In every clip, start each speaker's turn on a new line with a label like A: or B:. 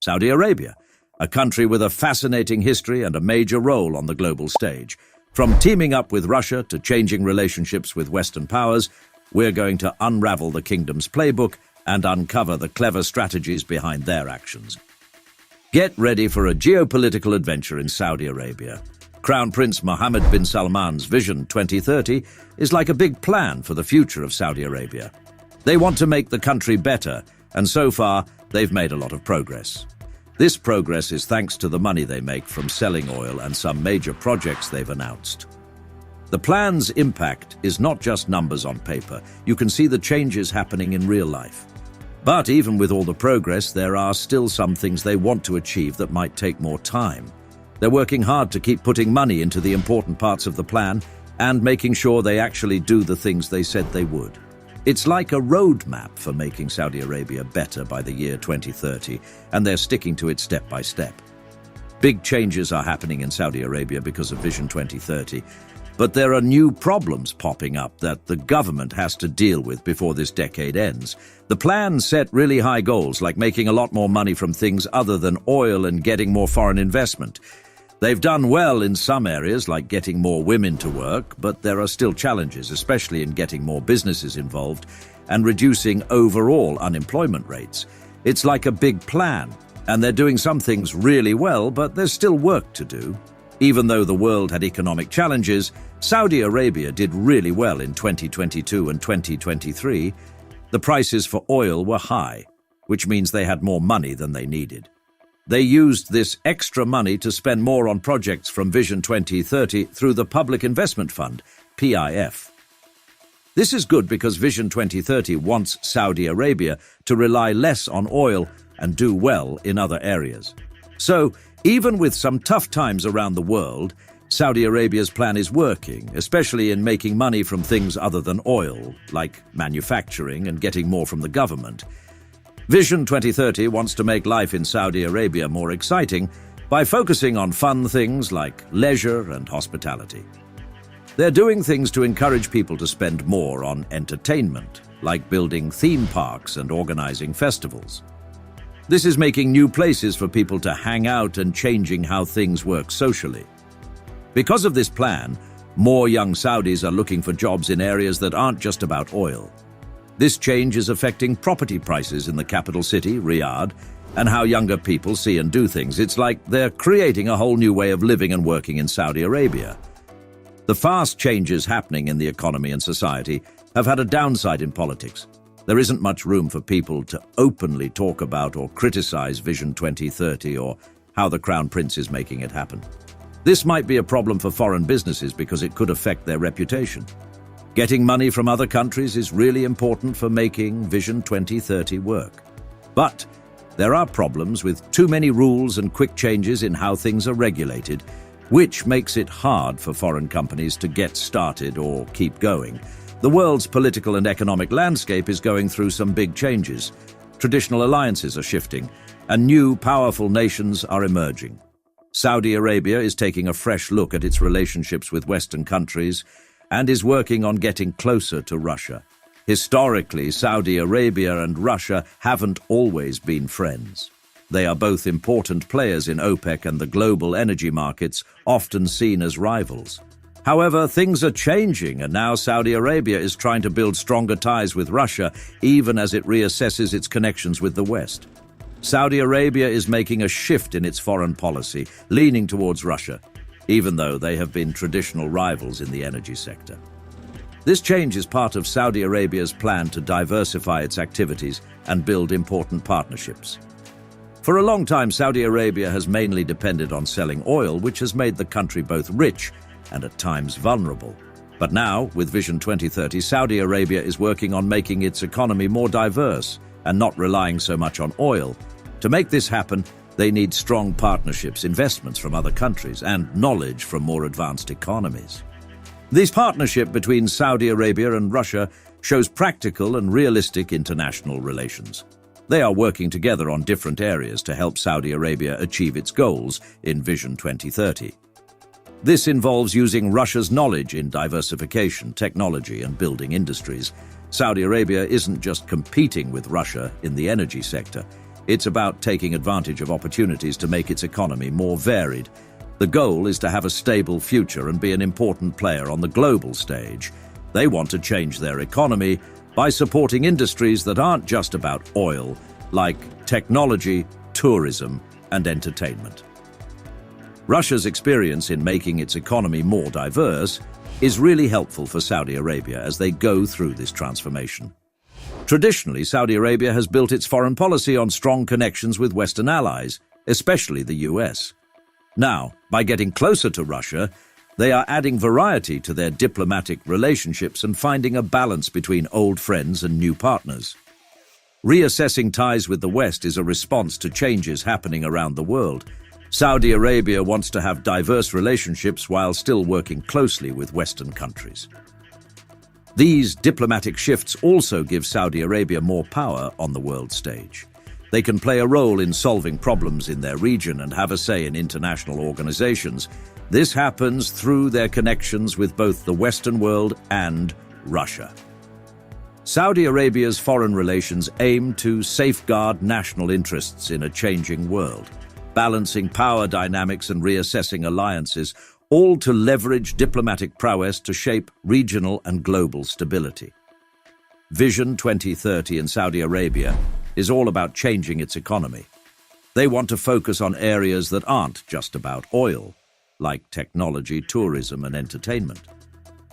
A: Saudi Arabia, a country with a fascinating history and a major role on the global stage. From teaming up with Russia to changing relationships with Western powers, we're going to unravel the kingdom's playbook and uncover the clever strategies behind their actions. Get ready for a geopolitical adventure in Saudi Arabia. Crown Prince Mohammed bin Salman's Vision 2030 is like a big plan for the future of Saudi Arabia. They want to make the country better, and so far, they've made a lot of progress. This progress is thanks to the money they make from selling oil and some major projects they've announced. The plan's impact is not just numbers on paper. You can see the changes happening in real life. But even with all the progress, there are still some things they want to achieve that might take more time. They're working hard to keep putting money into the important parts of the plan and making sure they actually do the things they said they would. It's like a roadmap for making Saudi Arabia better by the year 2030, and they're sticking to it step by step. Big changes are happening in Saudi Arabia because of Vision 2030, but there are new problems popping up that the government has to deal with before this decade ends. The plan set really high goals, like making a lot more money from things other than oil and getting more foreign investment. They've done well in some areas, like getting more women to work, but there are still challenges, especially in getting more businesses involved and reducing overall unemployment rates. It's like a big plan, and they're doing some things really well, but there's still work to do. Even though the world had economic challenges, Saudi Arabia did really well in 2022 and 2023. The prices for oil were high, which means they had more money than they needed. They used this extra money to spend more on projects from Vision 2030 through the Public Investment Fund, PIF. This is good because Vision 2030 wants Saudi Arabia to rely less on oil and do well in other areas. So, even with some tough times around the world, Saudi Arabia's plan is working, especially in making money from things other than oil, like manufacturing and getting more from the government. Vision 2030 wants to make life in Saudi Arabia more exciting by focusing on fun things like leisure and hospitality. They're doing things to encourage people to spend more on entertainment, like building theme parks and organizing festivals. This is making new places for people to hang out and changing how things work socially. Because of this plan, more young Saudis are looking for jobs in areas that aren't just about oil. This change is affecting property prices in the capital city, Riyadh, and how younger people see and do things. It's like they're creating a whole new way of living and working in Saudi Arabia. The fast changes happening in the economy and society have had a downside in politics. There isn't much room for people to openly talk about or criticize Vision 2030 or how the Crown Prince is making it happen. This might be a problem for foreign businesses because it could affect their reputation. Getting money from other countries is really important for making Vision 2030 work. But there are problems with too many rules and quick changes in how things are regulated, which makes it hard for foreign companies to get started or keep going. The world's political and economic landscape is going through some big changes. Traditional alliances are shifting, and new, powerful nations are emerging. Saudi Arabia is taking a fresh look at its relationships with Western countries and is working on getting closer to Russia. Historically, Saudi Arabia and Russia haven't always been friends. They are both important players in OPEC and the global energy markets, often seen as rivals. However, things are changing, and now Saudi Arabia is trying to build stronger ties with Russia, even as it reassesses its connections with the West. Saudi Arabia is making a shift in its foreign policy, leaning towards Russia, even though they have been traditional rivals in the energy sector. This change is part of Saudi Arabia's plan to diversify its activities and build important partnerships. For a long time, Saudi Arabia has mainly depended on selling oil, which has made the country both rich and at times vulnerable. But now, with Vision 2030, Saudi Arabia is working on making its economy more diverse and not relying so much on oil. To make this happen, they need strong partnerships, investments from other countries, and knowledge from more advanced economies. This partnership between Saudi Arabia and Russia shows practical and realistic international relations. They are working together on different areas to help Saudi Arabia achieve its goals in Vision 2030. This involves using Russia's knowledge in diversification, technology, and building industries. Saudi Arabia isn't just competing with Russia in the energy sector. It's about taking advantage of opportunities to make its economy more varied. The goal is to have a stable future and be an important player on the global stage. They want to change their economy by supporting industries that aren't just about oil, like technology, tourism, and entertainment. Russia's experience in making its economy more diverse is really helpful for Saudi Arabia as they go through this transformation. Traditionally, Saudi Arabia has built its foreign policy on strong connections with Western allies, especially the US. Now, by getting closer to Russia, they are adding variety to their diplomatic relationships and finding a balance between old friends and new partners. Reassessing ties with the West is a response to changes happening around the world. Saudi Arabia wants to have diverse relationships while still working closely with Western countries. These diplomatic shifts also give Saudi Arabia more power on the world stage. They can play a role in solving problems in their region and have a say in international organizations. This happens through their connections with both the Western world and Russia. Saudi Arabia's foreign relations aim to safeguard national interests in a changing world, balancing power dynamics and reassessing alliances, all to leverage diplomatic prowess to shape regional and global stability. Vision 2030 in Saudi Arabia is all about changing its economy. They want to focus on areas that aren't just about oil, like technology, tourism, and entertainment.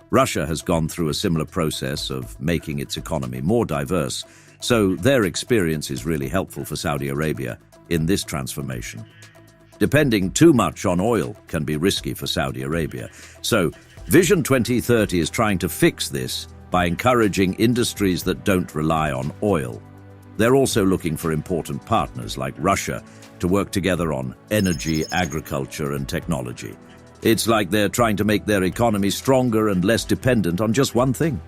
A: Russia has gone through a similar process of making its economy more diverse, so their experience is really helpful for Saudi Arabia in this transformation. Depending too much on oil can be risky for Saudi Arabia, so Vision 2030 is trying to fix this by encouraging industries that don't rely on oil. They're also looking for important partners like Russia to work together on energy, agriculture, and technology. It's like they're trying to make their economy stronger and less dependent on just one thing.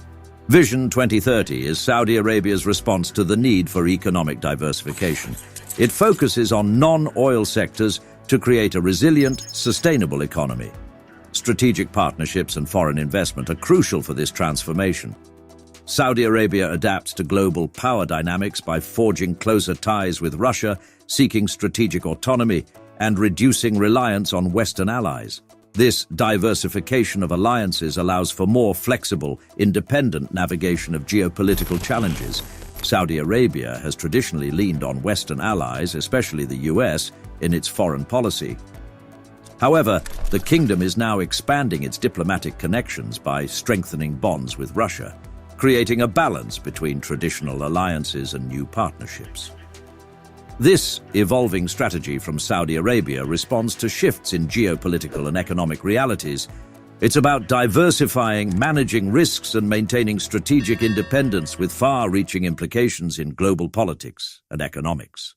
A: Vision 2030 is Saudi Arabia's response to the need for economic diversification. It focuses on non-oil sectors to create a resilient, sustainable economy. Strategic partnerships and foreign investment are crucial for this transformation. Saudi Arabia adapts to global power dynamics by forging closer ties with Russia, seeking strategic autonomy, and reducing reliance on Western allies. This diversification of alliances allows for more flexible, independent navigation of geopolitical challenges. Saudi Arabia has traditionally leaned on Western allies, especially the US, in its foreign policy. However, the kingdom is now expanding its diplomatic connections by strengthening bonds with Russia, creating a balance between traditional alliances and new partnerships. This evolving strategy from Saudi Arabia responds to shifts in geopolitical and economic realities. It's about diversifying, managing risks, and maintaining strategic independence with far-reaching implications in global politics and economics.